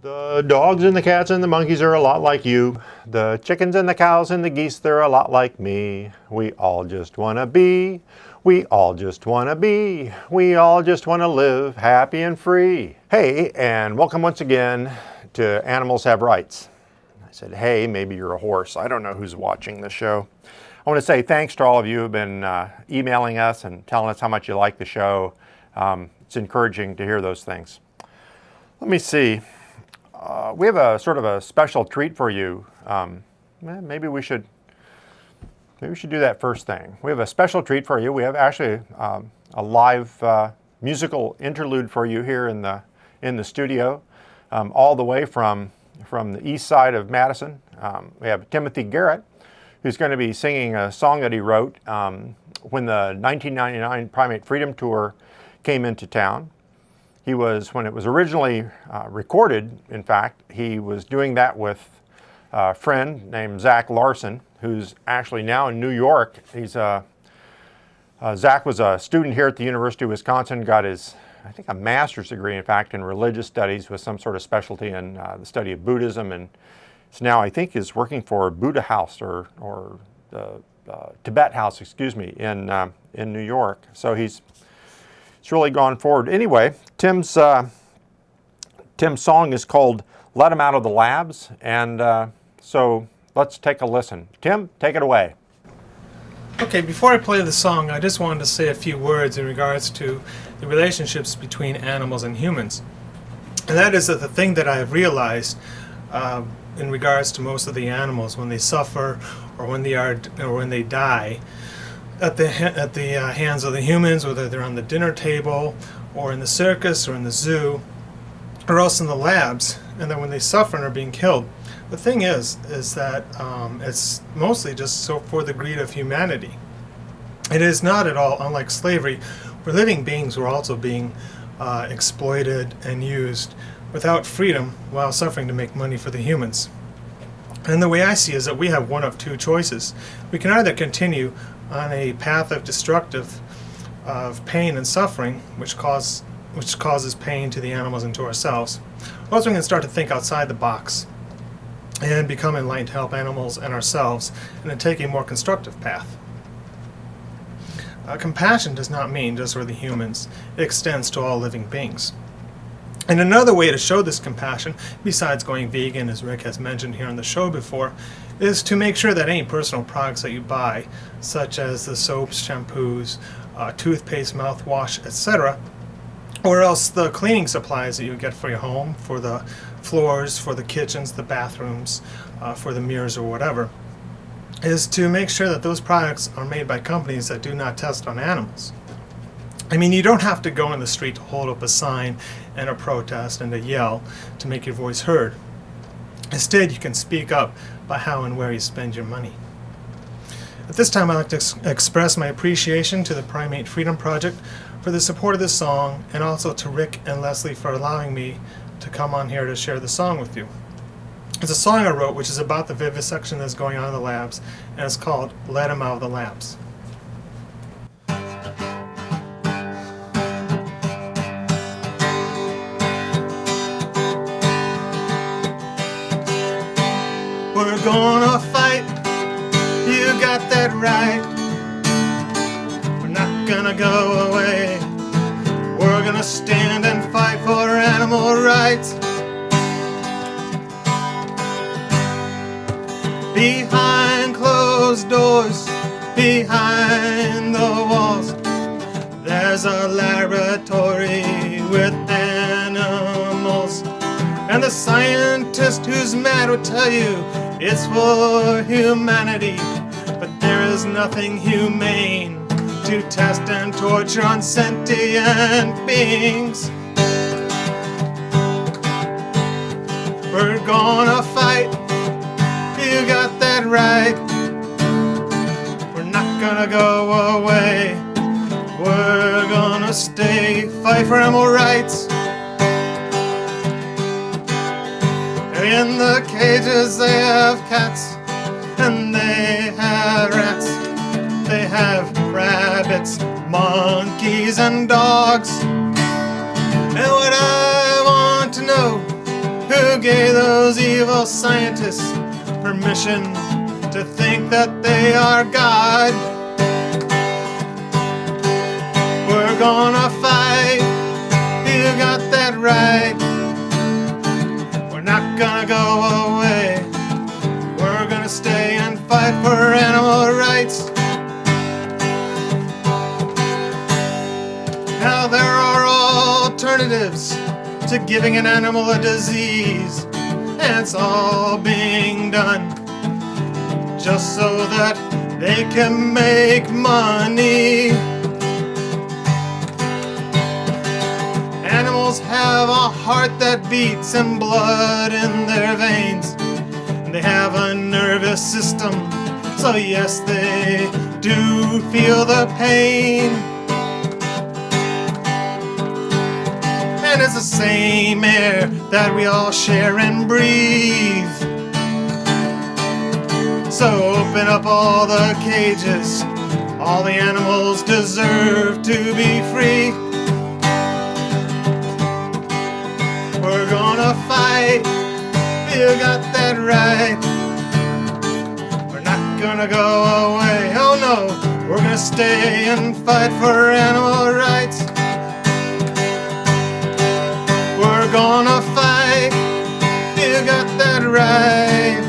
The dogs and the cats and the monkeys are a lot like you. The chickens and the cows and the geese, they're a lot like me. We all just want to be. We all just want to be. We all just want to live happy and free. Hey, and welcome once again to Animals Have Rights. I said, hey, maybe you're a horse. I don't know who's watching the show. I want to say thanks to all of you who have been emailing us and telling us how much you like the show. It's encouraging to hear those things. Let me see. We have a sort of a special treat for you. Maybe we should do that first thing. We have a special treat for you. We have actually a live musical interlude for you here in the studio, all the way from the east side of Madison. We have Timothy Garrett, who's going to be singing a song that he wrote when the 1999 Primate Freedom Tour came into town. He was, when it was originally recorded, in fact, he was doing that with a friend named Zach Larson, who's actually now in New York. Zach was a student here at the University of Wisconsin, got his, I think, a master's degree, in fact, in religious studies with some sort of specialty in the study of Buddhism, and so now I think is working for Buddha House or the Tibet House, excuse me, in New York. So he's really gone forward. Anyway, Tim's song is called "Let 'Em Out of the Labs," and so let's take a listen. Tim, take it away. Okay, before I play the song, I just wanted to say a few words in regards to the relationships between animals and humans. And that is that the thing that I have realized in regards to most of the animals, when they suffer or when they die at the hands of the humans, whether they're on the dinner table or in the circus or in the zoo or else in the labs, and then when they suffer and are being killed, the thing is that it's mostly just so for the greed of humanity. It is not at all unlike slavery, where living beings were also being exploited and used without freedom while suffering to make money for the humans. And the way I see it is that we have one of two choices. We can either continue on a path of pain and suffering, which causes pain to the animals and to ourselves, or else we can start to think outside the box and become enlightened to help animals and ourselves and then take a more constructive path. Compassion does not mean just for the humans. It extends to all living beings. And another way to show this compassion, besides going vegan, as Rick has mentioned here on the show before, is to make sure that any personal products that you buy, such as the soaps, shampoos, toothpaste, mouthwash, etc., or else the cleaning supplies that you get for your home, for the floors, for the kitchens, the bathrooms, for the mirrors or whatever, is to make sure that those products are made by companies that do not test on animals. I mean, you don't have to go in the street to hold up a sign and a protest and to yell to make your voice heard. Instead, you can speak up by how and where you spend your money. At this time, I'd like to express my appreciation to the Primate Freedom Project for the support of this song, and also to Rick and Leslie for allowing me to come on here to share the song with you. It's a song I wrote which is about the vivisection that's going on in the labs, and it's called "Let 'Em Out of the Labs." We're gonna fight, you got that right. We're not gonna go away. We're gonna stand and fight for animal rights. Behind closed doors, behind the walls, there's a laboratory with animals. And the scientist who's mad will tell you it's for humanity, but there is nothing humane to test and torture on sentient beings. We're gonna fight, you got that right. We're not gonna go away. We're gonna stay, fight for animal rights. In the cages they have cats, and they have rats, they have rabbits, monkeys, and dogs. And what I want to know, who You gave those evil scientists permission to think that they are God. We're gonna fight, you got that right. We're not gonna go away. We're gonna stay and fight for animal rights. Now there are alternatives to giving an animal a disease, and it's all being done just so that they can make money. Animals have a heart that beats and blood in their veins. They have a nervous system, so yes, they do feel the pain. And it's the same air that we all share and breathe. So open up all the cages. All the animals deserve to be free. We're gonna fight, you got that right. We're not gonna go away, oh no. We're gonna stay and fight for animal rights. We're gonna fight, you got that right.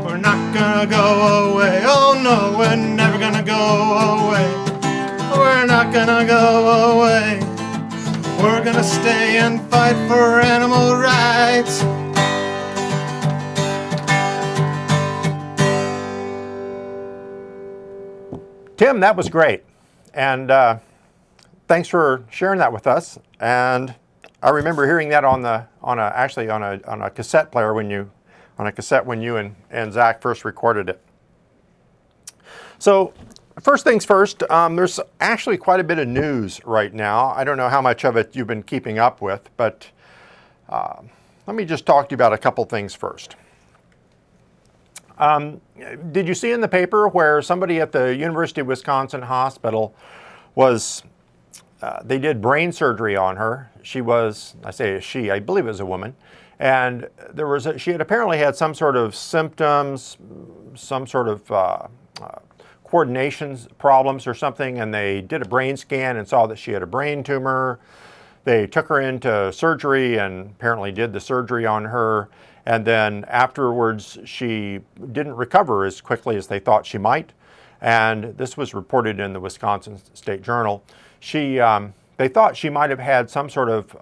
We're not gonna go away, oh no, we're never gonna go away. We're not gonna go away. We're gonna stay and fight for animal rights. Tim, that was great. And thanks for sharing that with us. And I remember hearing that on a cassette player when you and Zach first recorded it. So first things first, there's actually quite a bit of news right now. I don't know how much of it you've been keeping up with, but let me just talk to you about a couple things first. Did you see in the paper where somebody at the University of Wisconsin hospital they did brain surgery on her? She was, I believe it was a woman, and she had apparently had some sort of symptoms, some sort of coordination problems or something, and they did a brain scan and saw that she had a brain tumor. They took her into surgery and apparently did the surgery on her, and then afterwards she didn't recover as quickly as they thought she might, and this was reported in the Wisconsin State Journal. They thought she might have had some sort of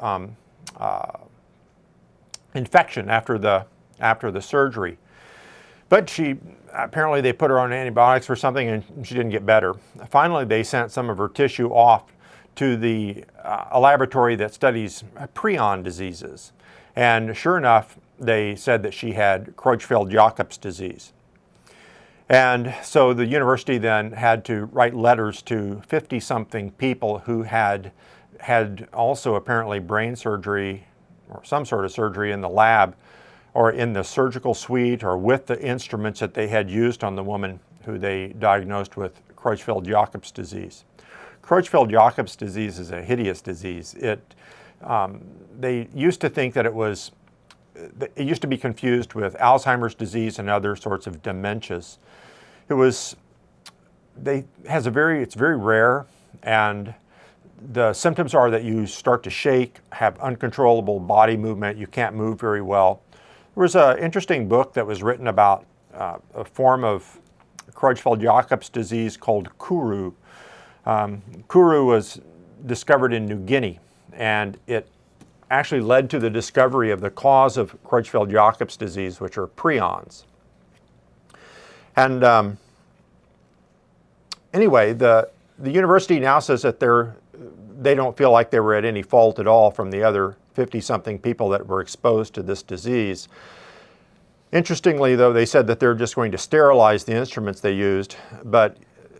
infection after the surgery, but apparently they put her on antibiotics or something and she didn't get better. Finally, they sent some of her tissue off to a laboratory that studies prion diseases. And sure enough, they said that she had Creutzfeldt-Jakob's disease. And so the university then had to write letters to 50-something people who had also apparently brain surgery or some sort of surgery in the lab or in the surgical suite or with the instruments that they had used on the woman who they diagnosed with Creutzfeldt-Jakob's disease. Creutzfeldt-Jakob's disease is a hideous disease. They used to think that it used to be confused with Alzheimer's disease and other sorts of dementias. It's very rare, and the symptoms are that you start to shake, have uncontrollable body movement, you can't move very well. There was an interesting book that was written about a form of Creutzfeldt-Jakob's disease called Kuru. Kuru was discovered in New Guinea, and it actually led to the discovery of the cause of Creutzfeldt-Jakob's disease, which are prions. And anyway, the university now says that they don't feel like they were at any fault at all from the other 50-something people that were exposed to this disease. Interestingly, though, they said that they're just going to sterilize the instruments they used, but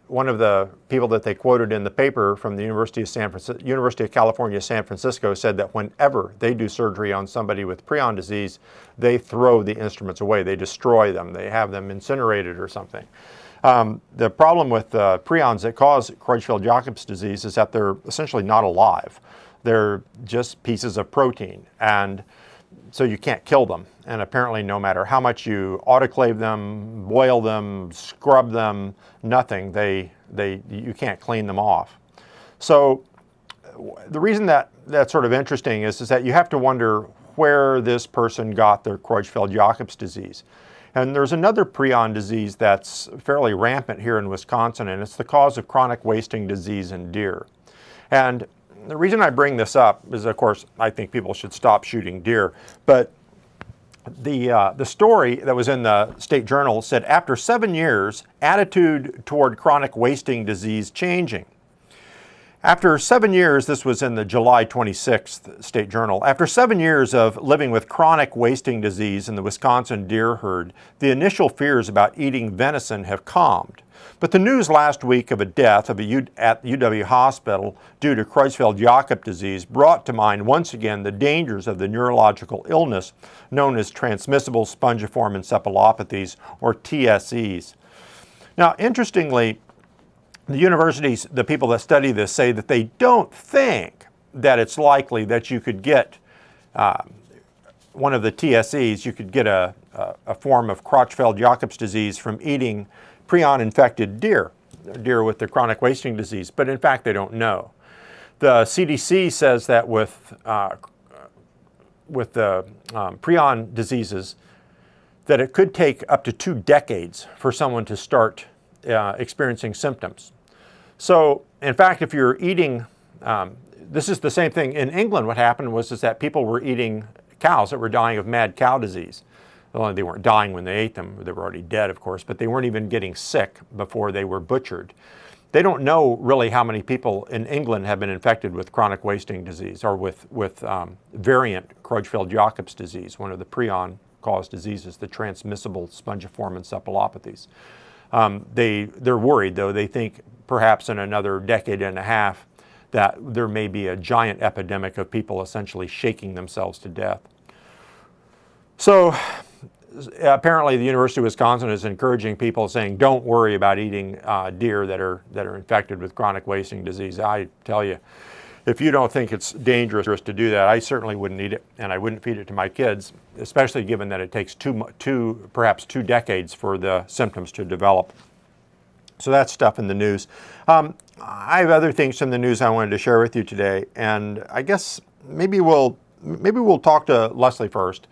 one of the people that they quoted in the paper from the University of California, San Francisco, said that whenever they do surgery on somebody with prion disease, they throw the instruments away. They destroy them. They have them incinerated or something. The problem with prions that cause Creutzfeldt-Jakob's disease is that they're essentially not alive. They're just pieces of protein. And so you can't kill them. And apparently no matter how much you autoclave them, boil them, scrub them, nothing, you can't clean them off. So the reason that that's sort of interesting is that you have to wonder where this person got their Creutzfeldt-Jakob's disease. And there's another prion disease that's fairly rampant here in Wisconsin, and it's the cause of chronic wasting disease in deer. And the reason I bring this up is, of course, I think people should stop shooting deer. But the story that was in the State Journal said, after 7 years, attitude toward chronic wasting disease changing. After 7 years, this was in the July 26th State Journal, after 7 years of living with chronic wasting disease in the Wisconsin deer herd, the initial fears about eating venison have calmed. But the news last week of a death at UW Hospital due to Creutzfeldt-Jakob disease brought to mind once again the dangers of the neurological illness known as transmissible spongiform encephalopathies, or TSEs. Now, interestingly, the universities, the people that study this, say that they don't think that it's likely that you could get one of the TSEs, you could get a form of Creutzfeldt-Jakob's disease from eating prion-infected deer with the chronic wasting disease, but in fact they don't know. The CDC says that with the prion diseases, that it could take up to 2 decades for someone to start experiencing symptoms. So, in fact, if you're eating, this is the same thing in England. What happened was that people were eating cows that were dying of mad cow disease. Well, they weren't dying when they ate them. They were already dead, of course, but they weren't even getting sick before they were butchered. They don't know really how many people in England have been infected with chronic wasting disease or with variant Creutzfeldt-Jakob's disease, one of the prion-caused diseases, the transmissible spongiform encephalopathies. They're worried, though. They think perhaps in another decade and a half that there may be a giant epidemic of people essentially shaking themselves to death. So apparently the University of Wisconsin is encouraging people, saying don't worry about eating deer that are infected with chronic wasting disease. I tell you, if you don't think it's dangerous to do that, I certainly wouldn't eat it, and I wouldn't feed it to my kids, especially given that it takes perhaps two decades for the symptoms to develop. So that's stuff in the news. I have other things from the news I wanted to share with you today, and I guess maybe we'll talk to Leslie first.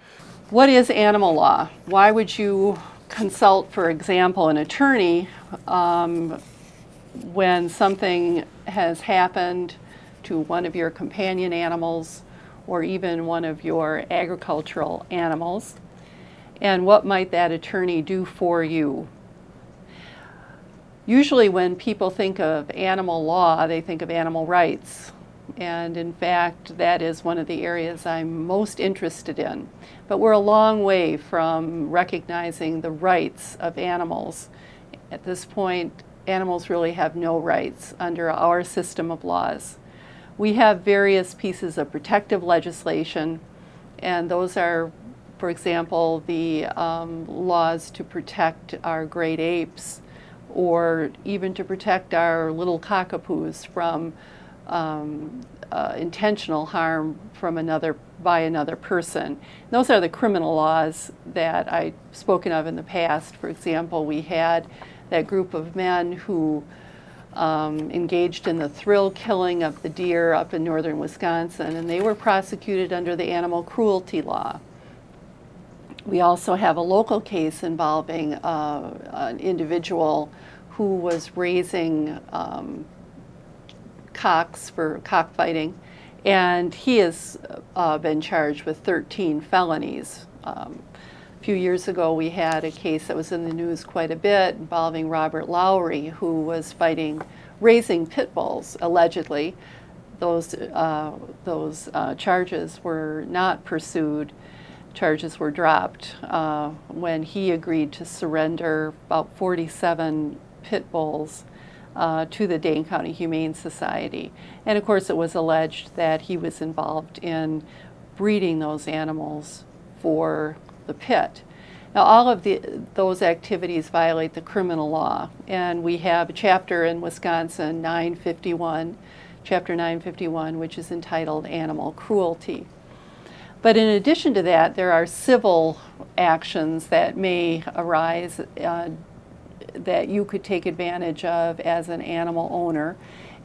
What is animal law? Why would you consult, for example, an attorney when something has happened to one of your companion animals or even one of your agricultural animals? And what might that attorney do for you? Usually when people think of animal law, they think of animal rights. And in fact, that is one of the areas I'm most interested in. But we're a long way from recognizing the rights of animals. At this point, animals really have no rights under our system of laws. We have various pieces of protective legislation, and those are, for example, the laws to protect our great apes, or even to protect our little cockapoos from intentional harm by another person. Those are the criminal laws that I've spoken of in the past. For example, we had that group of men who engaged in the thrill killing of the deer up in northern Wisconsin, and they were prosecuted under the animal cruelty law. We also have a local case involving an individual who was raising cocks for cockfighting, and he has been charged with 13 felonies. A few years ago we had a case that was in the news quite a bit involving Robert Lowry, who was raising pit bulls, allegedly. Those charges were not pursued. Charges were dropped when he agreed to surrender about 47 pit bulls to the Dane County Humane Society. And of course it was alleged that he was involved in breeding those animals for the pit. Now all of those activities violate the criminal law, and we have a chapter in Wisconsin, Chapter 951, which is entitled Animal Cruelty. But in addition to that, there are civil actions that may arise that you could take advantage of as an animal owner.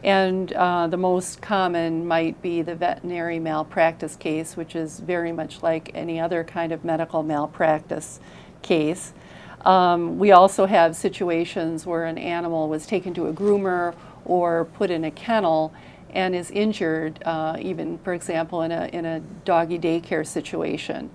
And the most common might be the veterinary malpractice case, which is very much like any other kind of medical malpractice case. We also have situations where an animal was taken to a groomer or put in a kennel and is injured, even, for example, in a doggy daycare situation.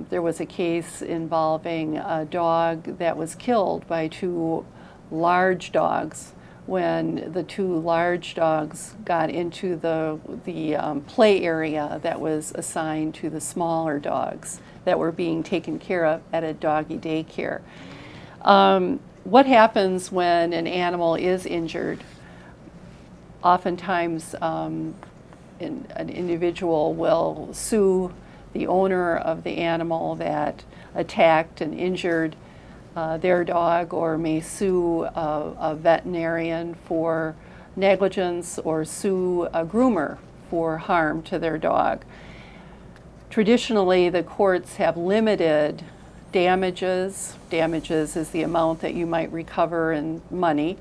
There was a case involving a dog that was killed by two large dogs when the two large dogs got into the play area that was assigned to the smaller dogs that were being taken care of at a doggy daycare. What happens when an animal is injured? Oftentimes, an individual will sue the owner of the animal that attacked and injured their dog, or may sue a veterinarian for negligence, or sue a groomer for harm to their dog. Traditionally, the courts have limited damages. Damages is the amount that you might recover in money.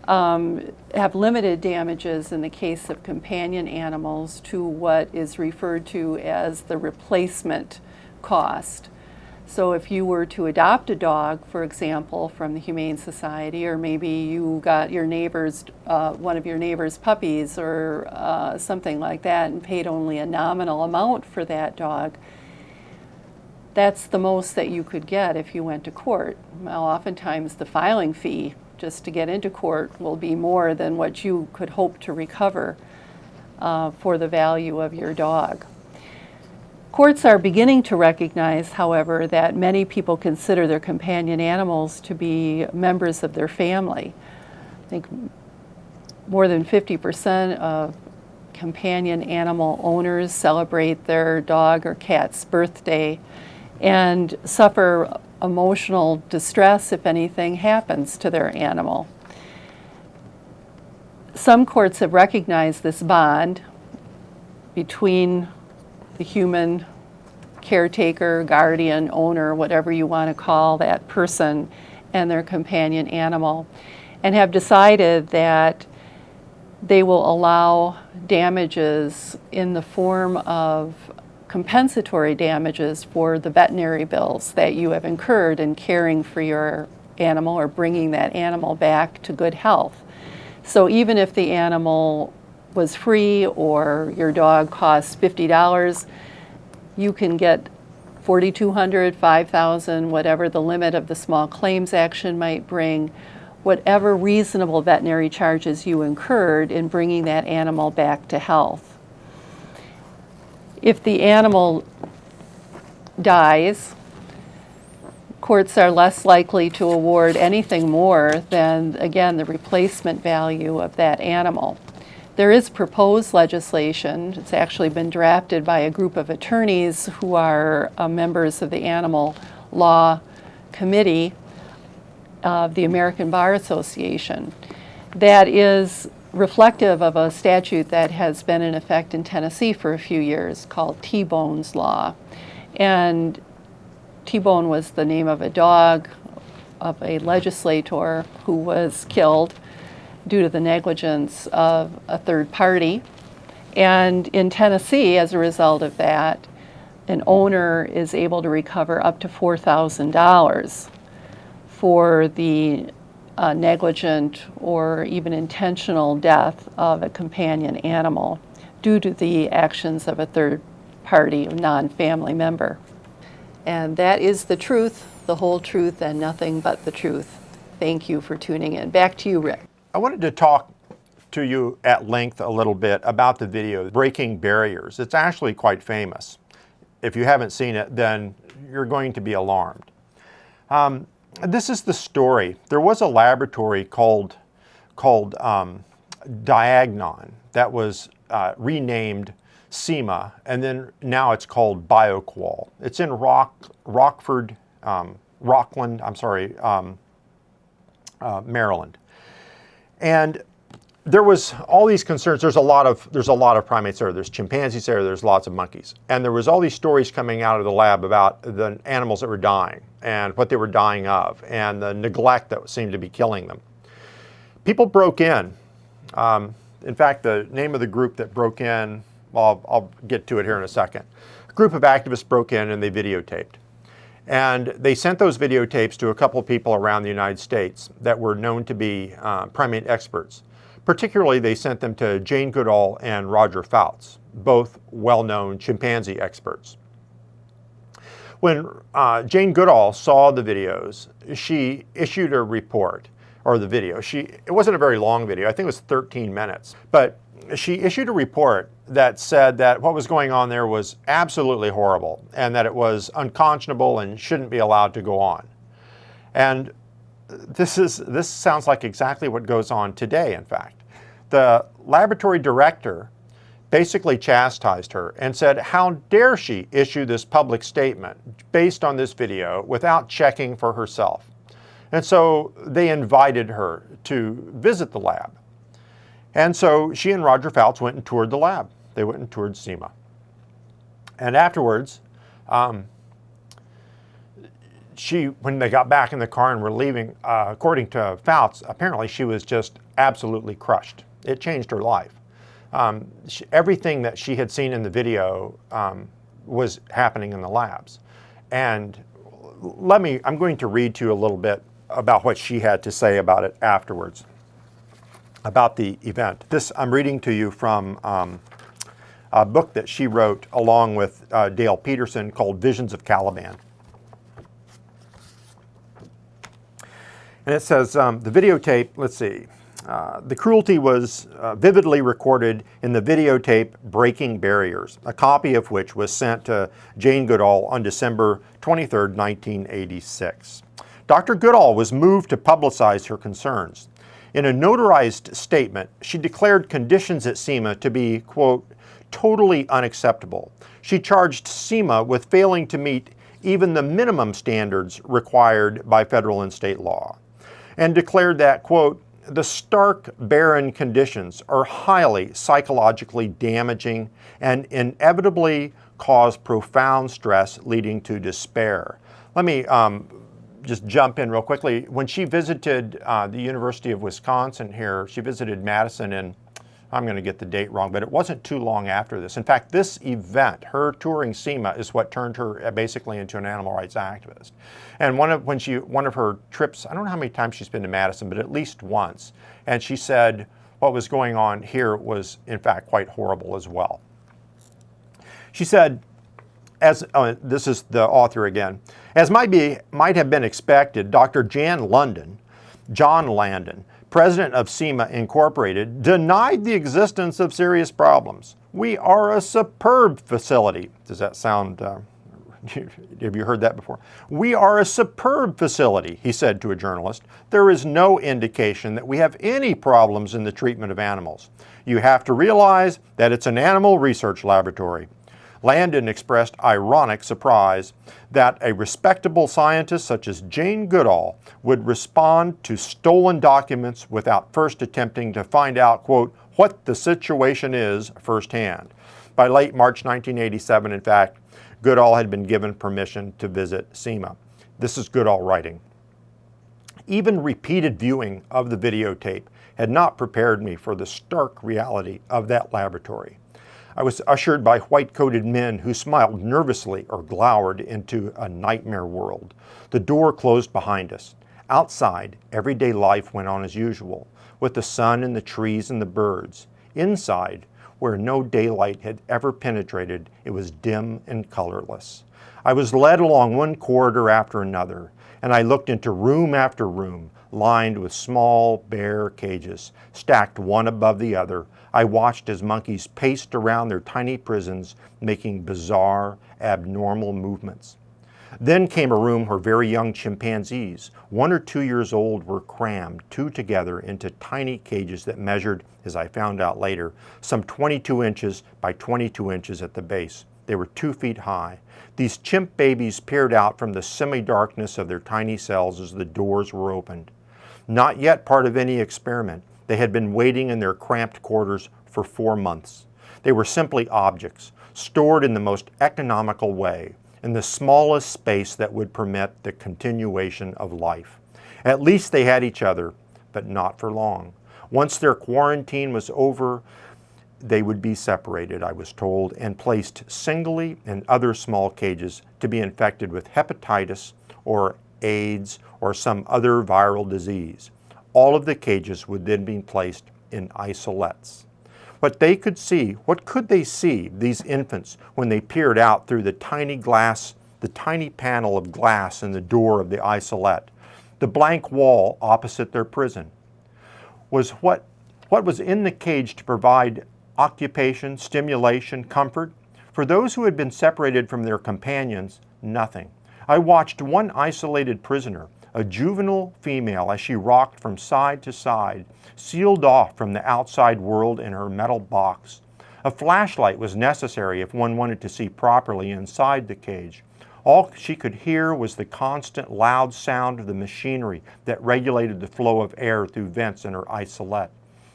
Have limited damages in the case of companion animals to what is referred to as the replacement cost. So if you were to adopt a dog, for example, from the Humane Society, or maybe you got your neighbor's, one of your neighbor's puppies or something like that, and paid only a nominal amount for that dog, that's the most that you could get if you went to court. Well, oftentimes the filing fee just to get into court will be more than what you could hope to recover for the value of your dog. Courts are beginning to recognize, however, that many people consider their companion animals to be members of their family. I think more than 50% of companion animal owners celebrate their dog or cat's birthday and suffer emotional distress if anything happens to their animal. Some courts have recognized this bond between the human caretaker, guardian, owner, whatever you want to call that person, and their companion animal, and have decided that they will allow damages in the form of compensatory damages for the veterinary bills that you have incurred in caring for your animal or bringing that animal back to good health. So even if the animal was free or your dog costs $50, you can get $4,200, $5,000, whatever the limit of the small claims action might bring, whatever reasonable veterinary charges you incurred in bringing that animal back to health. If the animal dies, courts are less likely to award anything more than, again, the replacement value of that animal. There is proposed legislation. It's actually been drafted by a group of attorneys who are members of the Animal Law Committee of the American Bar Association. That is reflective of a statute that has been in effect in Tennessee for a few years called T-Bone's Law. And T-Bone was the name of a dog of a legislator who was killed due to the negligence of a third party. And in Tennessee, as a result of that, an owner is able to recover up to $4,000 for the negligent or even intentional death of a companion animal due to the actions of a third party, non-family member. And that is the truth, the whole truth, and nothing but the truth. Thank you for tuning in. Back to you, Rick. I wanted to talk to you at length a little bit about the video, Breaking Barriers. It's actually quite famous. If you haven't seen it, then you're going to be alarmed. This is the story. There was a laboratory called Diagnon that was renamed Sema, and then now it's called BioQual. It's in Rockland, Maryland. And there was all these concerns. There's a lot of primates there. There's chimpanzees there. There's lots of monkeys, and there was all these stories coming out of the lab about the animals that were dying and what they were dying of, and the neglect that seemed to be killing them. People broke in. In fact, the name of the group that broke in, well, I'll get to it here in a second. A group of activists broke in and they videotaped. And they sent those videotapes to a couple of people around the United States that were known to be primate experts. Particularly, they sent them to Jane Goodall and Roger Fouts, both well-known chimpanzee experts. When Jane Goodall saw the videos, she issued a report, or the video. It wasn't a very long video, I think it was 13 minutes, but she issued a report that said that what was going on there was absolutely horrible and that it was unconscionable and shouldn't be allowed to go on. And this sounds like exactly what goes on today, in fact. The laboratory director basically chastised her and said, how dare she issue this public statement based on this video without checking for herself? And so they invited her to visit the lab. And so she and Roger Fouts went and toured the lab. They went and toured Sema. And afterwards, when they got back in the car and were leaving, according to Fouts, apparently she was just absolutely crushed. It changed her life. Everything that she had seen in the video was happening in the labs. And I'm going to read to you a little bit about what she had to say about it afterwards, about the event. I'm reading to you from a book that she wrote along with Dale Peterson called Visions of Caliban. And it says, the videotape, let's see, the cruelty was vividly recorded in the videotape Breaking Barriers, a copy of which was sent to Jane Goodall on December 23, 1986. Dr. Goodall was moved to publicize her concerns. In a notarized statement, she declared conditions at Sema to be, quote, totally unacceptable. She charged Sema with failing to meet even the minimum standards required by federal and state law, and declared that, quote, the stark, barren conditions are highly psychologically damaging and inevitably cause profound stress leading to despair. Let me just jump in real quickly. When she visited the University of Wisconsin here, she visited Madison in, I'm going to get the date wrong, but it wasn't too long after this. In fact, this event, her touring Sema, is what turned her basically into an animal rights activist. And one of her trips, I don't know how many times she's been to Madison, but at least once. And she said what was going on here was, in fact, quite horrible as well. She said, this is the author again, as might have been expected, Dr. John Landon, president of Sema Incorporated, denied the existence of serious problems. We are a superb facility. Does that sound, have you heard that before? We are a superb facility, he said to a journalist. There is no indication that we have any problems in the treatment of animals. You have to realize that it's an animal research laboratory. Landon expressed ironic surprise that a respectable scientist such as Jane Goodall would respond to stolen documents without first attempting to find out, quote, what the situation is firsthand. By late March 1987, in fact, Goodall had been given permission to visit Sema. This is Goodall writing. Even repeated viewing of the videotape had not prepared me for the stark reality of that laboratory. I was ushered by white-coated men who smiled nervously or glowered into a nightmare world. The door closed behind us. Outside, everyday life went on as usual, with the sun and the trees and the birds. Inside, where no daylight had ever penetrated, it was dim and colorless. I was led along one corridor after another, and I looked into room after room, lined with small, bare cages, stacked one above the other. I watched as monkeys paced around their tiny prisons, making bizarre, abnormal movements. Then came a room where very young chimpanzees, 1 or 2 years old, were crammed, two together, into tiny cages that measured, as I found out later, some 22 inches by 22 inches at the base. They were 2 feet high. These chimp babies peered out from the semi-darkness of their tiny cells as the doors were opened. Not yet part of any experiment, They had been waiting in their cramped quarters for 4 months. They were simply objects, stored in the most economical way, in the smallest space that would permit the continuation of life. At least they had each other, but not for long. Once their quarantine was over, they would be separated, I was told, and placed singly in other small cages to be infected with hepatitis or AIDS or some other viral disease. All of the cages would then be placed in isolettes. What could they see, these infants, when they peered out through the tiny panel of glass in the door of the isolette, the blank wall opposite their prison? Was what was in the cage to provide occupation, stimulation, comfort? For those who had been separated from their companions, nothing. I watched one isolated prisoner, a juvenile female, as she rocked from side to side, sealed off from the outside world in her metal box. A flashlight was necessary if one wanted to see properly inside the cage. All she could hear was the constant loud sound of the machinery that regulated the flow of air through vents in her isolette.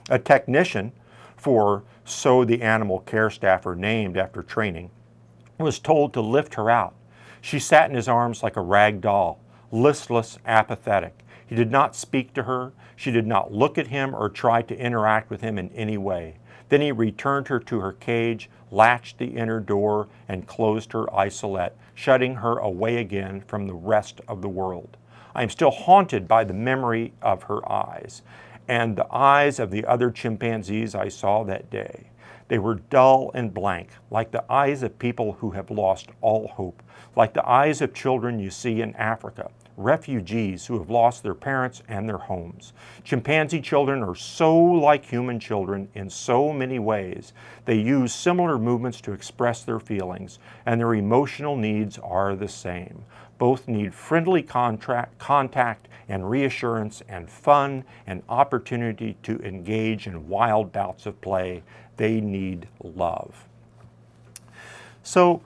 A technician, for so the animal care staff are named after training, was told to lift her out. She sat in his arms like a rag doll, listless, apathetic. He did not speak to her. She did not look at him or try to interact with him in any way. Then he returned her to her cage, latched the inner door, and closed her isolette, shutting her away again from the rest of the world. I am still haunted by the memory of her eyes, and the eyes of the other chimpanzees I saw that day. They were dull and blank, like the eyes of people who have lost all hope, like the eyes of children you see in Africa, refugees who have lost their parents and their homes. Chimpanzee children are so like human children in so many ways. They use similar movements to express their feelings, and their emotional needs are the same. Both need friendly contact and reassurance and fun and opportunity to engage in wild bouts of play. They need love. So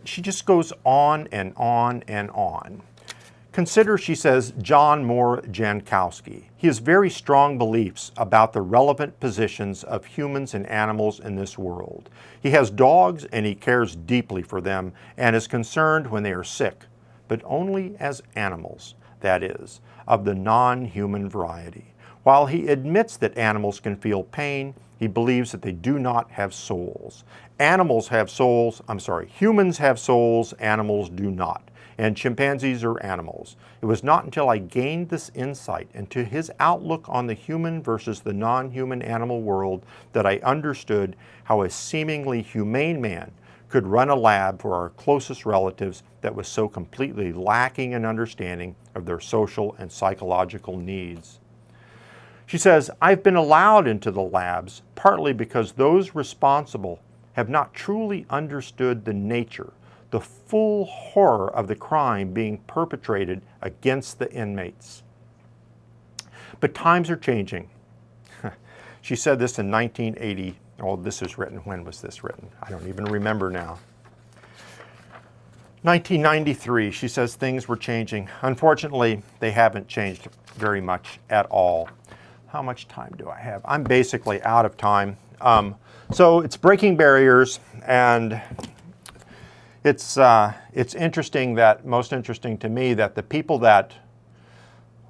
she just goes on and on and on. Consider, she says, John Moore Jankowski. He has very strong beliefs about the relevant positions of humans and animals in this world. He has dogs and he cares deeply for them and is concerned when they are sick, but only as animals, that is, of the non-human variety. While he admits that animals can feel pain, he believes that they do not have souls. Humans have souls, animals do not. And chimpanzees are animals. It was not until I gained this insight into his outlook on the human versus the non-human animal world that I understood how a seemingly humane man could run a lab for our closest relatives that was so completely lacking in understanding of their social and psychological needs. She says, I've been allowed into the labs partly because those responsible have not truly understood the nature, the full horror of the crime being perpetrated against the inmates. But times are changing. She said this in 1980. Oh, this is written. When was this written? I don't even remember now. 1993, she says things were changing. Unfortunately, they haven't changed very much at all. How much time do I have? I'm basically out of time. So it's breaking barriers, and it's interesting that, most interesting to me, that the people that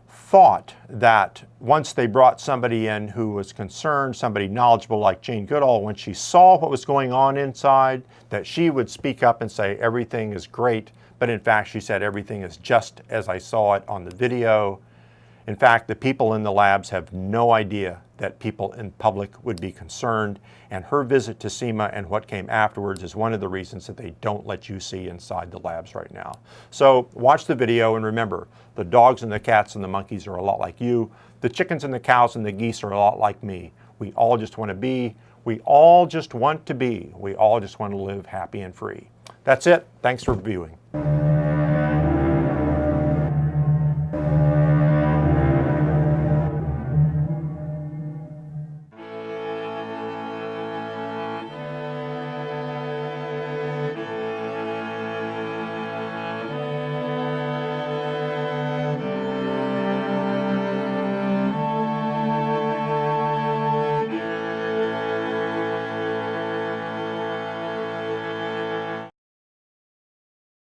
thought that once they brought somebody in who was concerned, somebody knowledgeable like Jane Goodall, when she saw what was going on inside, that she would speak up and say everything is great, but in fact she said everything is just as I saw it on the video. In fact, the people in the labs have no idea that people in public would be concerned, and her visit to Sema and what came afterwards is one of the reasons that they don't let you see inside the labs right now. So watch the video, and remember, the dogs and the cats and the monkeys are a lot like you. The chickens and the cows and the geese are a lot like me. We all just want to be. We all just want to be. We all just want to live happy and free. That's it. Thanks for viewing.